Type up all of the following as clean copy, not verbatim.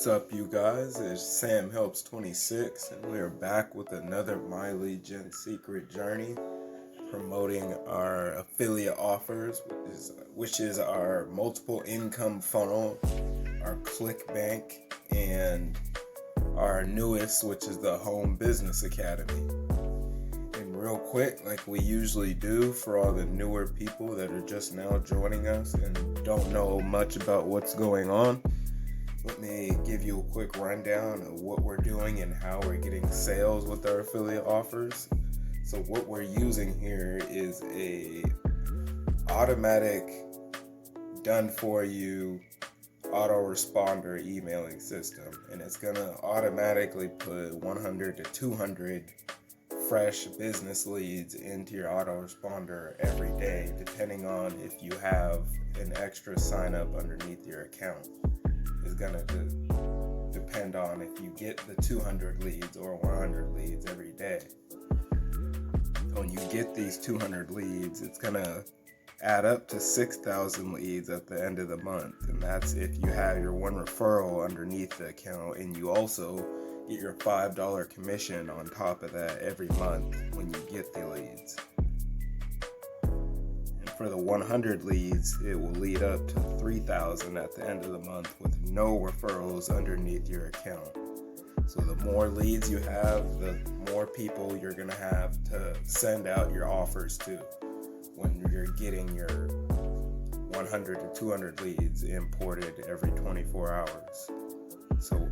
What's up, you guys? It's Sam Helps 26, and we are back with another My Lead Gen Secret Journey, promoting our affiliate offers, which is our multiple income funnel, our Clickbank, and our newest, which is the Home Business Academy. And real quick, like we usually do for all the newer people that are just now joining us and don't know much about what's going on, let me give you a quick rundown of what we're doing and how we're getting sales with our affiliate offers. So what we're using here is a automatic, done for you autoresponder emailing system, and it's gonna automatically put 100 to 200 fresh business leads into your autoresponder every day, depending on if you have an extra sign up underneath your account. Is going to depend on if you get the 200 leads or 100 leads every day. When you get these 200 leads, it's going to add up to 6,000 leads at the end of the month. And that's if you have your one referral underneath the account, and you also get your $5 commission on top of that every month when you get the leads. For the 100 leads, it will lead up to 3,000 at the end of the month with no referrals underneath your account. So the more leads you have, the more people you're going to have to send out your offers to when you're getting your 100 to 200 leads imported every 24 hours. So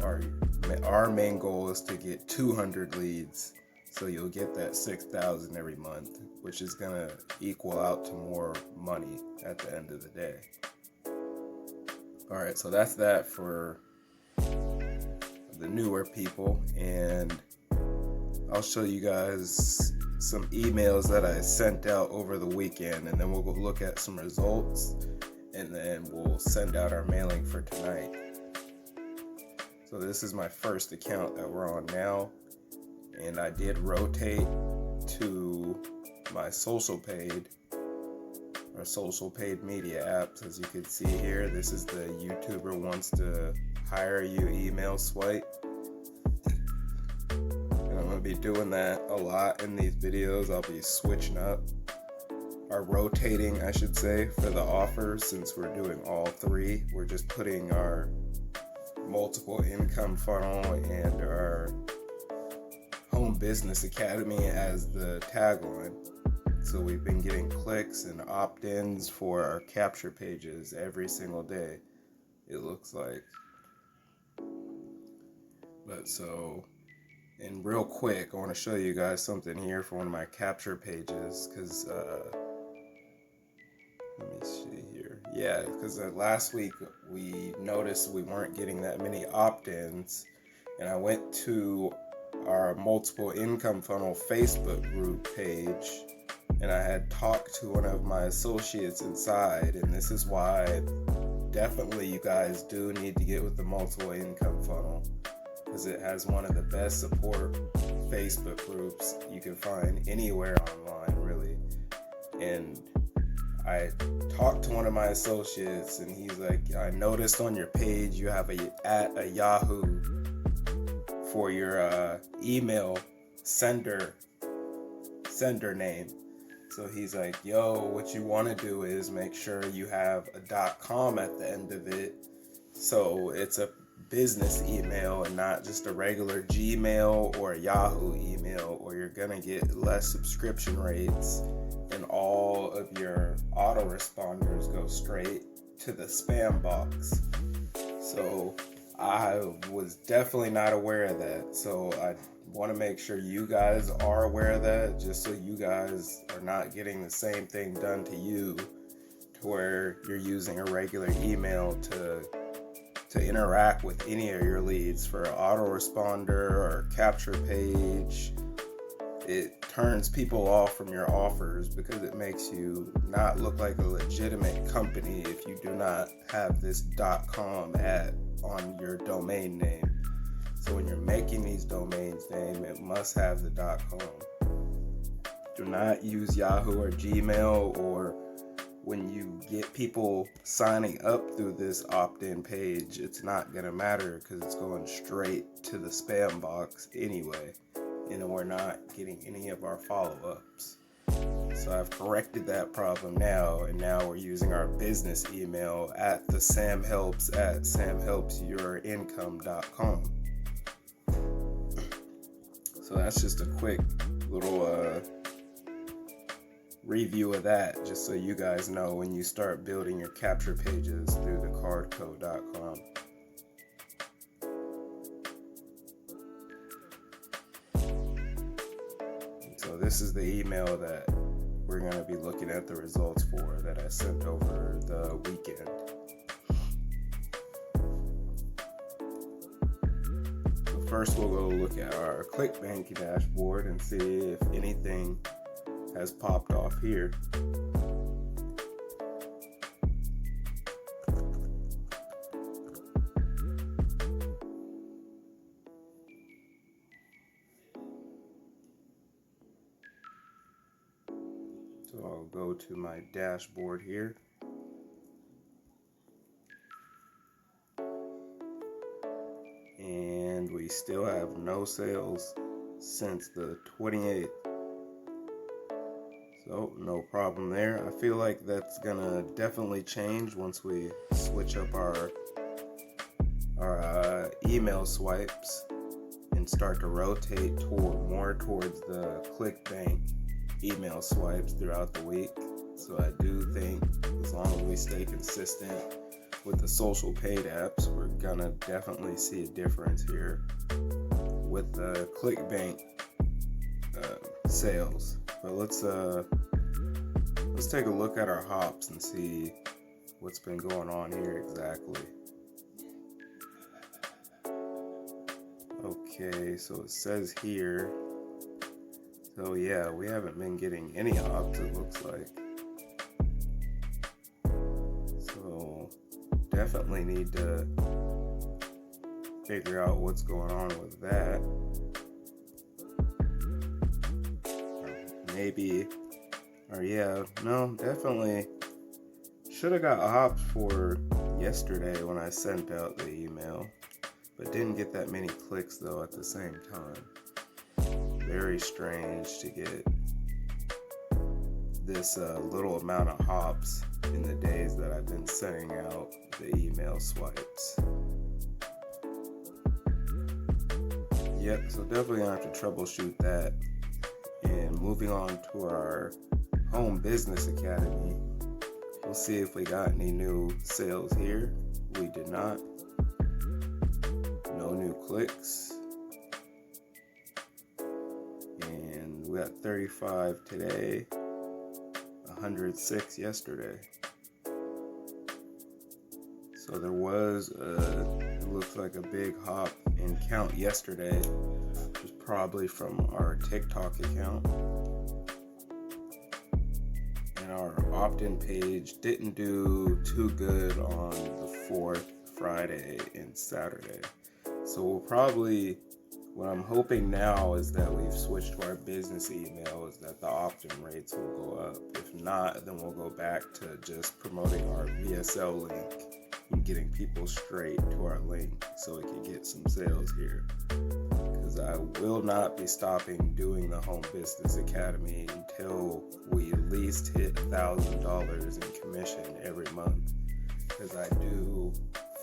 our main goal is to get 200 leads, so you'll get that 6,000 every month, which is going to equal out to more money at the end of the day. All right, so that's that for the newer people, and I'll show you guys some emails that I sent out over the weekend, and then we'll go look at some results, and then we'll send out our mailing for tonight. So this is my first account that we're on now, and I did rotate to my social paid media apps. As you can see here, this is the YouTuber wants to hire you email swipe, and I'm gonna be doing that a lot in these videos. I'll be switching up or rotating, I should say, for the offers. Since we're doing all three, we're just putting our multiple income funnel and our Home Business Academy as the tagline. So we've been getting clicks and opt-ins for our capture pages every single day, it looks like. And real quick, I want to show you guys something here for one of my capture pages, because let me see here. Yeah, because last week we noticed we weren't getting that many opt-ins, and I went to our multiple income funnel Facebook group page, and I had talked to one of my associates inside, and this is why definitely you guys do need to get with the multiple income funnel, because it has one of the best support Facebook groups you can find anywhere online, really. And I talked to one of my associates, and he's like, I noticed on your page you have a Yahoo for your email sender name. So he's like, yo, what you want to do is make sure you have a .com at the end of it, so it's a business email and not just a regular Gmail or a Yahoo email, or you're gonna get less subscription rates and all of your autoresponders go straight to the spam box. So I was definitely not aware of that, so I want to make sure you guys are aware of that, just so you guys are not getting the same thing done to you, to where you're using a regular email to interact with any of your leads for an autoresponder or capture page. It turns people off from your offers because it makes you not look like a legitimate company if you do not have this .com on your domain name. So when you're making these domains name, it must have the .com. Do not use Yahoo or Gmail or when you get people signing up through this opt-in page, it's not going to matter because it's going straight to the spam box anyway, and we're not getting any of our follow-ups. So I've corrected that problem now, and now we're using our business email at the samhelps@samhelpsyourincome.com. So that's just a quick little review of that, just so you guys know when you start building your capture pages through the cardco.com. So this is the email that we're going to be looking at the results for that I sent over the weekend. So first we'll go look at our Clickbank dashboard and see if anything has popped off here. So I'll go to my dashboard here. And we still have no sales since the 28th. So no problem there. I feel like that's gonna definitely change once we switch up our email swipes and start to rotate more towards the Clickbank email swipes throughout the week. So I do think as long as we stay consistent with the social paid apps, we're gonna definitely see a difference here with the Clickbank sales. But let's take a look at our hops and see what's been going on here exactly. Okay, so it says here. So yeah, we haven't been getting any hops, it looks like. So definitely need to figure out what's going on with that. Definitely should have got hops for yesterday when I sent out the email, but didn't get that many clicks though at the same time. Very strange to get this little amount of hops in the days that I've been sending out the email swipes. Yep, so definitely gonna have to troubleshoot that. And moving on to our Home Business Academy, we'll see if we got any new sales here. We did not. No new clicks. And we got 35 today, 106 yesterday. So there was it looks like a big hop in count yesterday, which was probably from our TikTok account. And our opt-in page didn't do too good on the 4th, Friday, and Saturday. So what I'm hoping now is that we've switched to our business email, is that the opt-in rates will go up. If not, then we'll go back to just promoting our VSL link and getting people straight to our link so we can get some sales here. Because I will not be stopping doing the Home Business Academy until we at least hit $1,000 in commission every month. Because I do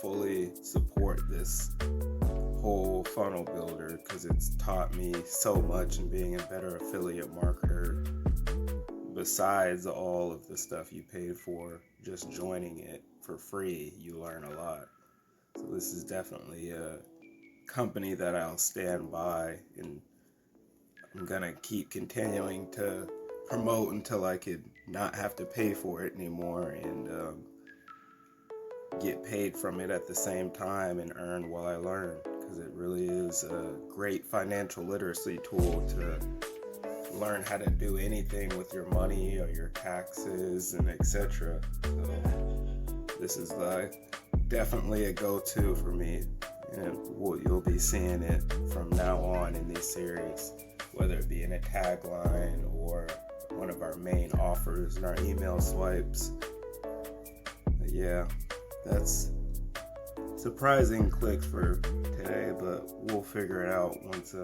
fully support this whole funnel builder, because it's taught me so much in being a better affiliate marketer. Besides all of the stuff you paid for just joining it for free, you learn a lot. So this is definitely a company that I'll stand by, and I'm gonna keep continuing to promote until I could not have to pay for it anymore, and get paid from it at the same time and earn while I learn, because it really is a great financial literacy tool to learn how to do anything with your money or your taxes and etc. So this is definitely a go-to for me, and you'll be seeing it from now on in these series, whether it be in a tagline or one one of our main offers in our email swipes. But yeah, that's surprising clicks for today, but we'll figure it out once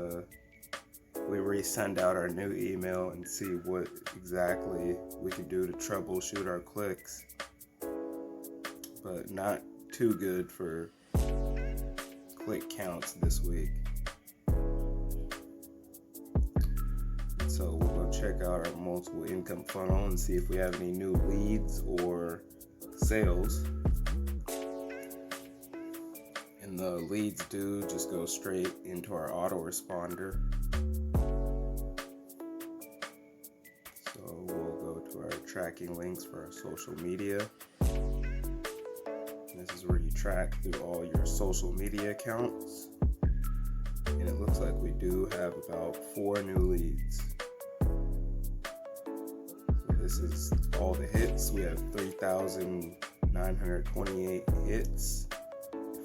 we resend out our new email and see what exactly we can do to troubleshoot our clicks. But not too good for click counts this week. So we'll go check out our multiple income funnel and see if we have any new leads or sales. And the leads do just go straight into our autoresponder. So we'll go to our tracking links for our social media. This is where you track through all your social media accounts. And it looks like we do have about 4 new leads. So this is all the hits. We have 3,928 hits,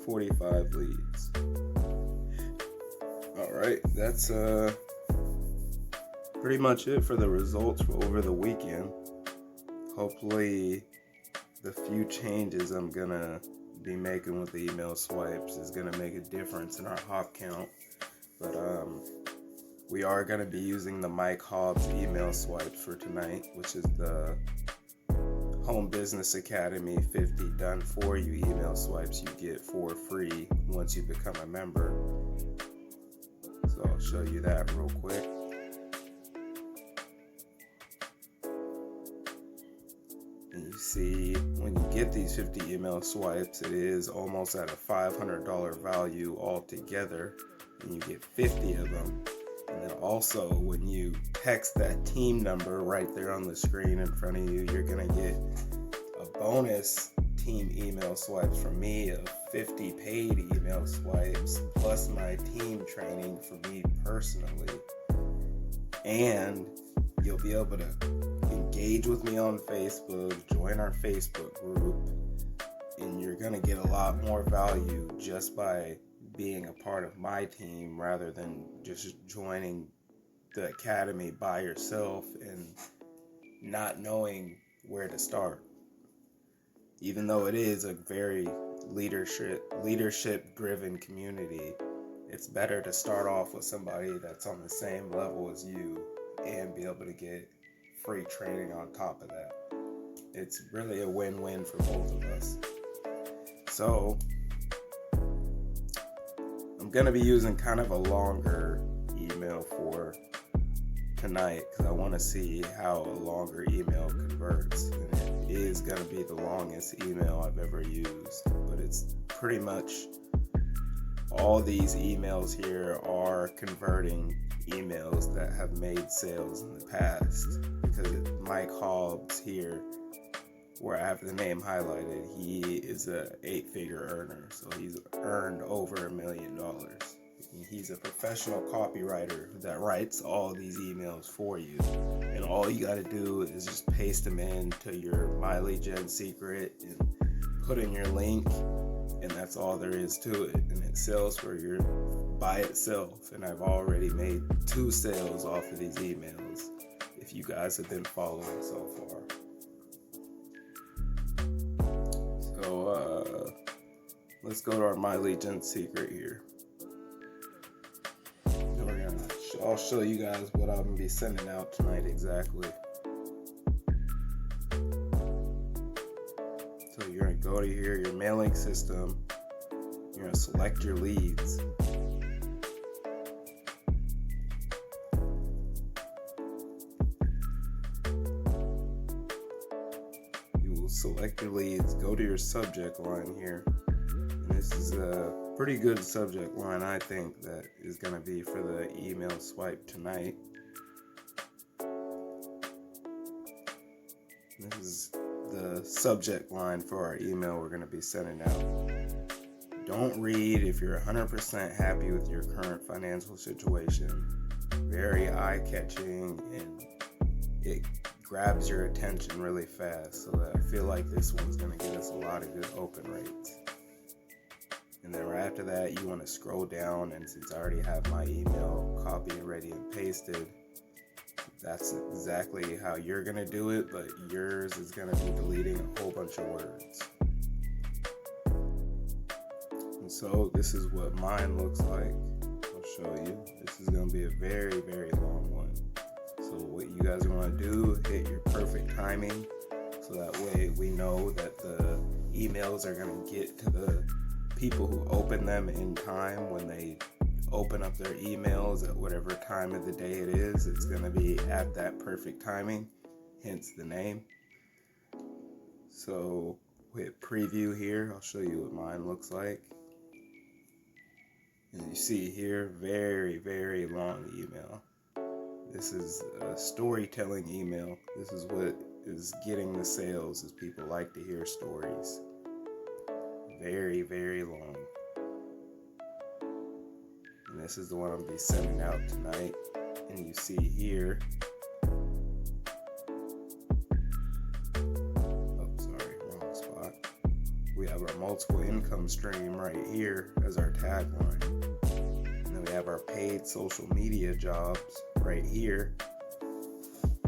45 leads. Alright, that's pretty much it for the results for over the weekend. Hopefully the few changes I'm gonna be making with the email swipes is gonna make a difference in our hop count. But we are gonna be using the Mike Hobbs email swipes for tonight, which is the Home Business Academy 50 done for you email swipes you get for free once you become a member. So I'll show you that real quick. And you see, when you get these 50 email swipes, it is almost at a $500 value altogether, and you get 50 of them. And then also, when you text that team number right there on the screen in front of you, you're gonna get a bonus team email swipes from me of 50 paid email swipes, plus my team training for me personally. And you'll be able to engage with me on Facebook, join our Facebook group, and you're gonna get a lot more value just by being a part of my team rather than just joining the academy by yourself and not knowing where to start. Even though it is a very leadership driven community, it's better to start off with somebody that's on the same level as you and be able to get free training on top of that. It's really a win-win for both of us. So I'm gonna be using kind of a longer email for tonight because I want to see how a longer email converts. And it is gonna be the longest email I've ever used, but it's pretty much all these emails here are converting emails that have made sales in the past, because Mike Hobbs here, where I have the name highlighted, he is a 8-figure earner, so he's earned over $1 million. He's a professional copywriter that writes all these emails for you, and all you got to do is just paste them into your My Lead Gen secret and put in your link, and that's all there is to it, and it sells for you by itself. And I've already made 2 sales off of these emails if you guys have been following so far. So let's go to our My Lead Gen secret here. I'll show you guys what I'm gonna be sending out tonight exactly. So you're gonna go to here, your mailing system. You're gonna select your leads. You will select your leads, go to your subject line here. And this is a pretty good subject line, I think, that is going to be for the email swipe tonight. This is the subject line for our email we're going to be sending out. Don't read if you're 100% happy with your current financial situation. Very eye-catching, and it grabs your attention really fast, so that I feel like this one's going to get us a lot of good open rates. And then right after that, you want to scroll down, and since I already have my email copied, ready, and pasted, That's exactly how you're going to do it, but yours is going to be deleting a whole bunch of words. And so this is what mine looks like. I'll show you. This is going to be a very, very long one. So what you guys want to do, hit your perfect timing, so that way we know that the emails are going to get to the people who open them in time. When they open up their emails at whatever time of the day it is, it's going to be at that perfect timing, hence the name. So hit preview here. I'll show you what mine looks like. And you see here, very, very long email. This is a storytelling email. This is what is getting the sales, is people like to hear stories. Very, very long. And this is the one I'm going to be sending out tonight. And you see here, wrong spot. We have our multiple income stream right here as our tagline. And then we have our paid social media jobs right here.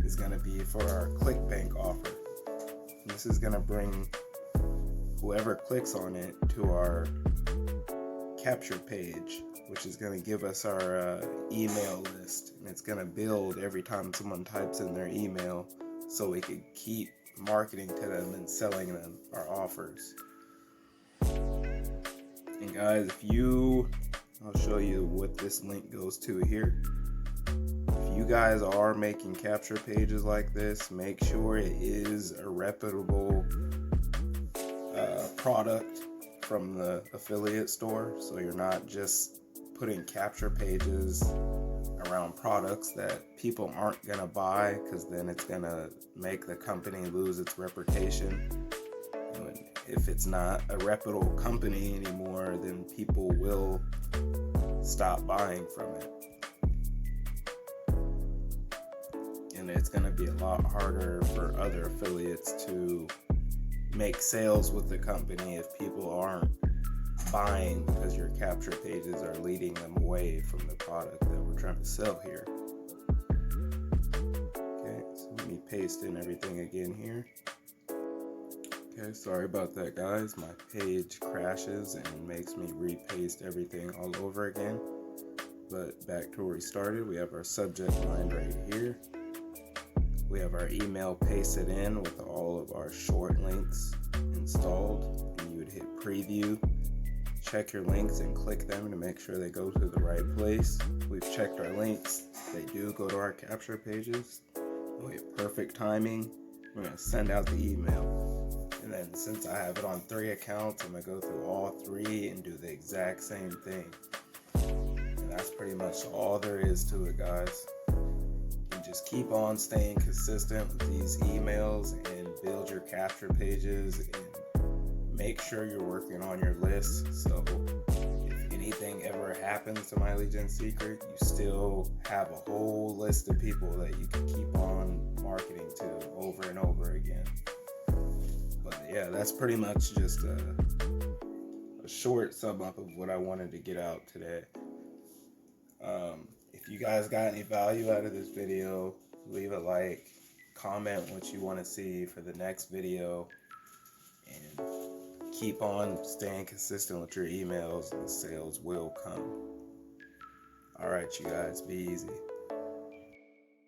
Is going to be for our Clickbank offer. And this is going to bring whoever clicks on it to our capture page, which is going to give us our email list, and it's going to build every time someone types in their email, so we can keep marketing to them and selling them our offers. And guys, I'll show you what this link goes to here. If you guys are making capture pages like this, make sure it is a reputable product from the affiliate store, so you're not just putting capture pages around products that people aren't gonna buy, because then it's gonna make the company lose its reputation. And if it's not a reputable company anymore, then people will stop buying from it. And it's gonna be a lot harder for other affiliates to make sales with the company if people aren't buying, because your capture pages are leading them away from the product that we're trying to sell here. Okay, so let me paste in everything again here. Okay, sorry about that, guys. My page crashes and makes me repaste everything all over again. But back to where we started, we have our subject line right here. We have our email pasted in with all of our short links installed, and you would hit preview, check your links and click them to make sure they go to the right place. We've checked our links, they do go to our capture pages. We have perfect timing. We're going to send out the email, and then since I have it on 3 accounts, I'm going to go through all 3 and do the exact same thing. And that's pretty much all there is to it, guys. Just keep on staying consistent with these emails and build your capture pages, and make sure you're working on your list, so if anything ever happens to My Legion Secret, you still have a whole list of people that you can keep on marketing to over and over again. But yeah, that's pretty much just a short sum up of what I wanted to get out today. If you guys got any value out of this video, leave a like, comment what you want to see for the next video, and keep on staying consistent with your emails, and sales will come. Alright, you guys, be easy.